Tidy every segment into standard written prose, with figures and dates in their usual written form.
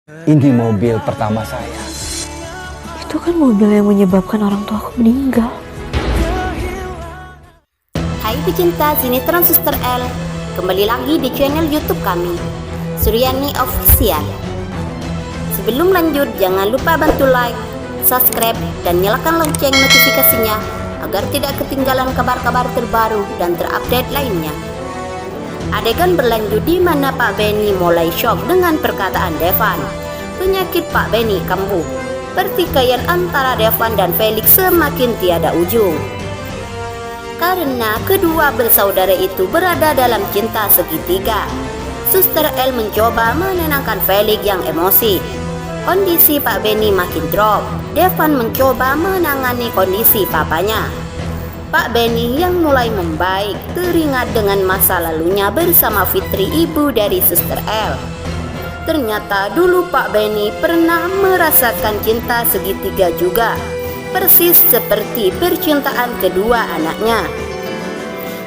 Ini mobil pertama saya. Itu kan mobil yang menyebabkan orang tuaku meninggal. Hai pecinta sinetron Suster L, kembali lagi di channel YouTube kami, Suryani Official. Sebelum lanjut, jangan lupa bantu like, subscribe, dan nyalakan lonceng notifikasinya agar tidak ketinggalan kabar-kabar terbaru dan terupdate lainnya. Adegan berlanjut di mana Pak Benny mulai shock dengan perkataan Devan. Penyakit Pak Benny kambuh. Pertikaian antara Devan dan Felix semakin tiada ujung. Karena kedua bersaudara itu berada dalam cinta segitiga, Suster L mencoba menenangkan Felix yang emosi. Kondisi Pak Benny makin drop. Devan mencoba menangani kondisi papanya. Pak Benny yang mulai membaik teringat dengan masa lalunya bersama Fitri, ibu dari Suster L. Ternyata dulu Pak Benny pernah merasakan cinta segitiga juga, persis seperti percintaan kedua anaknya.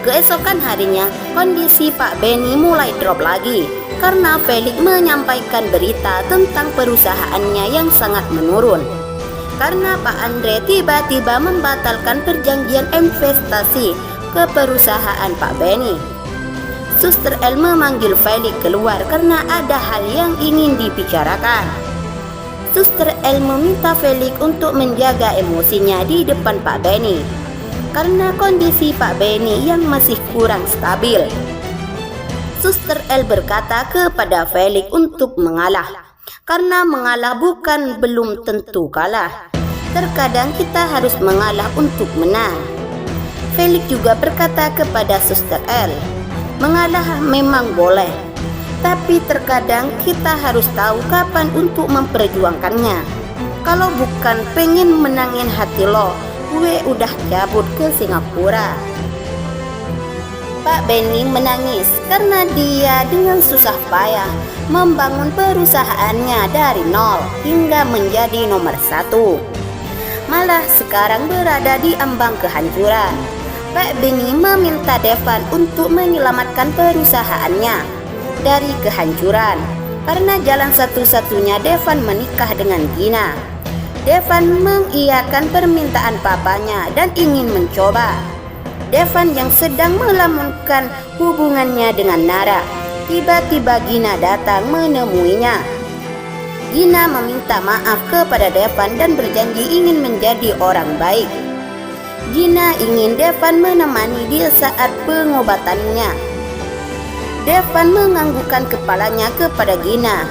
Keesokan harinya, kondisi Pak Benny mulai drop lagi karena Felix menyampaikan berita tentang perusahaannya yang sangat menurun. Karena Pak Andre tiba-tiba membatalkan perjanjian investasi ke perusahaan Pak Benny. Suster L memanggil Felix keluar karena ada hal yang ingin dibicarakan. Suster L meminta Felix untuk menjaga emosinya di depan Pak Benny karena kondisi Pak Benny yang masih kurang stabil. Suster L berkata kepada Felix untuk mengalah, karena mengalah bukan belum tentu kalah. Terkadang kita harus mengalah untuk menang. Felix juga berkata kepada Suster L, mengalah memang boleh, tapi terkadang kita harus tahu kapan untuk memperjuangkannya. Kalau bukan pengen menangin hati lo, gue udah cabut ke Singapura. Pak Benny menangis karena dia dengan susah payah membangun perusahaannya dari nol hingga menjadi nomor 1. Malah sekarang berada di ambang kehancuran. Pak Benny meminta Devan untuk menyelamatkan perusahaannya dari kehancuran karena jalan satu-satunya Devan menikah dengan Gina. Devan mengiyakan permintaan papanya dan ingin mencoba. Devan yang sedang melamunkan hubungannya dengan Nara, tiba-tiba Gina datang menemuinya. Gina meminta maaf kepada Devan dan berjanji ingin menjadi orang baik. Gina ingin Devan menemani dia saat pengobatannya. Devan menganggukkan kepalanya kepada Gina.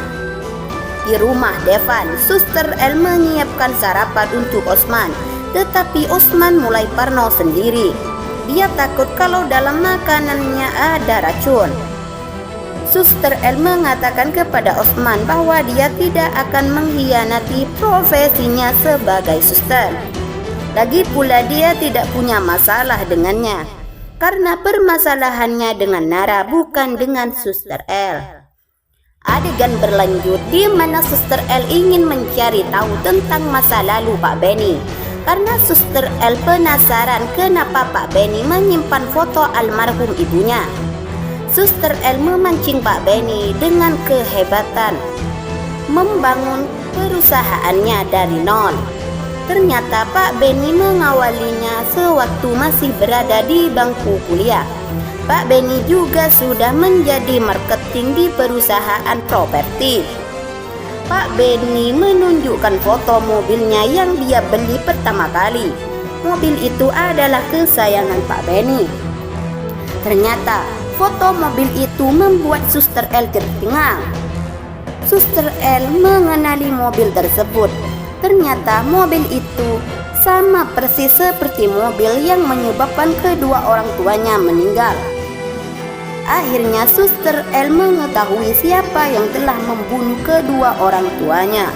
Di rumah Devan, Suster L menyiapkan sarapan untuk Osman, tetapi Osman mulai parno sendiri. Dia takut kalau dalam makanannya ada racun. Suster L mengatakan kepada Osman bahwa dia tidak akan mengkhianati profesinya sebagai suster. Lagi pula dia tidak punya masalah dengannya, karena permasalahannya dengan Nara bukan dengan Suster L. Adegan berlanjut di mana Suster L ingin mencari tahu tentang masa lalu Pak Benny. Karena Suster L penasaran kenapa Pak Benny menyimpan foto almarhum ibunya. Suster L memancing Pak Benny dengan kehebatan membangun perusahaannya dari nol. Ternyata Pak Benny mengawalinya sewaktu masih berada di bangku kuliah. Pak Benny juga sudah menjadi marketing di perusahaan properti. Pak Benny menunjukkan foto mobilnya yang dia beli pertama kali. Mobil itu adalah kesayangan Pak Benny. Ternyata foto mobil itu membuat Suster L tercengang. Suster L mengenali mobil tersebut. Ternyata mobil itu sama persis seperti mobil yang menyebabkan kedua orang tuanya meninggal. Akhirnya Suster L mengetahui siapa yang telah membunuh kedua orang tuanya.